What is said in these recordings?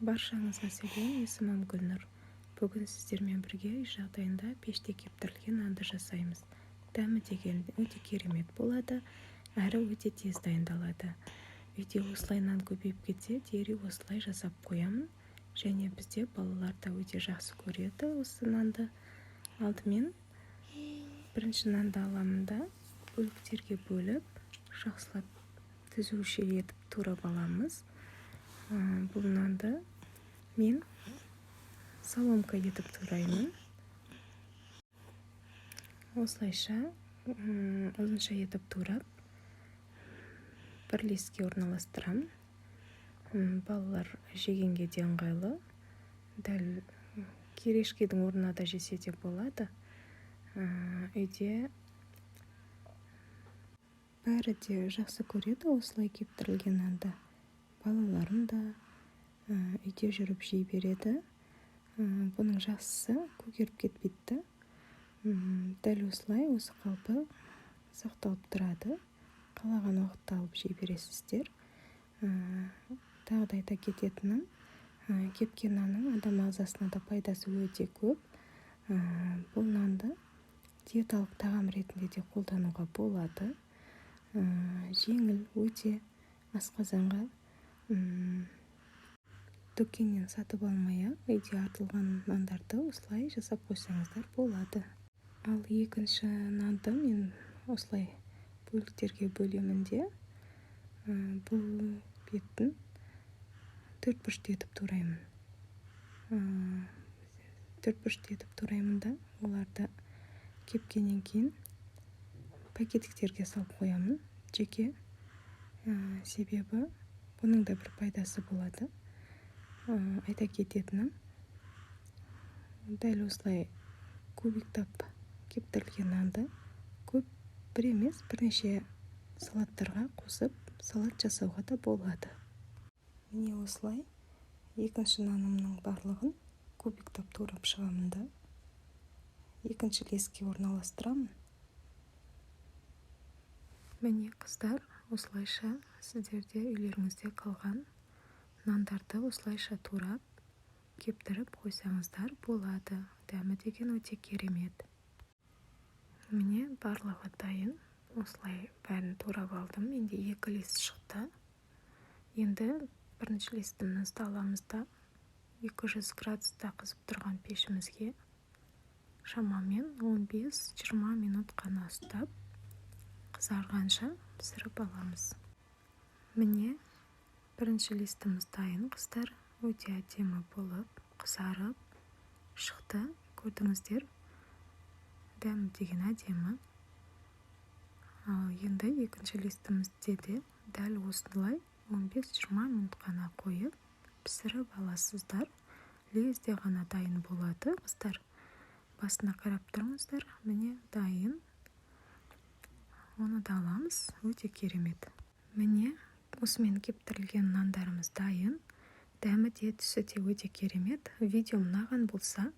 Баршаңызға сәлем, есімім Гүлнұр. Бүгін сіздермен бірге үй жағдайында пеште кептірілген нанды жасаймыз. Дәмі деген өте керемет болады, әрі өте тез дайындалады. Үйде осылай нан көбейіп кетсе, дереу осылай жасап қоямын. Және бізде балалар да өте жақсы көреді осы нанды. Алдымен бірінші нанды аламын да бөліктерге бөліп, жақсылап түзуші етіп турап аламыз. Бұл нанды мен соломка етіп тураймын. Осылайша ұзынша етіп турап бірлеске орналастырам. Балалар жегенге де ыңғайлы. Дәл керешкенің орнына да жесе де болады. Үйде бәрі де жақсы көреді осылай кептірілген нанды. Балаларым да үйде жүріп жей береді. Бұның жақсысы көгеріп кетпейді. Дәл осылай осы қалпы сақталып тұрады. Қалаған уақытта алып жей бересіздер. Тағы да айта кететінім, кепкен нанның адам ағзасына да пайдасы өте көп. Бұл нанды диеталық тағам ретінде де қолдануға болады. Жеңіл, өте асқазанға дүкеннен сатып алмай-ақ үйде артылған нандарды осылай жасап қойсаңыздар болады. Ал екінші нанды мен осылай бөліктерге бөлемін де бұл бетін төртбұрышты етіп тураймын. Төртбұрышты етіп тураймын да оларды кепкеннен кейін пакетиктерге салып қоямын жеке. Себебі бұның да бір пайдасы болады. Айта кететінім, дәл осылай кубиктап кептірілген нанды көп бір емес бірнеше салаттарға қосып салат жасауға да болады. Міне осылай екінші нанымның барлығын кубиктап турап шығамын да екінші леске орналастырамын. Міне қыздар, осылайша сіздерде үйлеріңізде қалған нандарды осылайша турап, кептіріп қойсаңыздар болады. Дәмі деген өте керемет. Міне барлығы дайын. Осылай бәрін турап алдым. Менде 2 лист шықты. Енді бірінші листімізді аламыз да 200 градуста қызып тұрған пешімізге шамамен 15-20 минут қана ұстап, қызарғанша пісіріп аламыз. Міне бірінші листіміз дайын, қыздар. Өте әдемі болып, қызарып шықты. Көрдіңіздер, дәмі деген әдемі. Енді екінші листімізде де дәл осылай 15-20 минут қана қойып пісіріп аласыздар. Лезде ғана дайын болады, қыздар. Басына қарап тұрыңыздар. Міне дайын. Оны да аламыз. Өте керемет. Міне осымен кептірілген нандарымыз дайын. Дәмі де түсі де өте керемет. Видео ұнаған болса,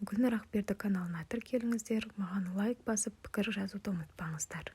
Гүлнұр Ақберді каналына тіркеліңіздер. Маған лайк басып, пікір жазуды ұмытпаңыздар.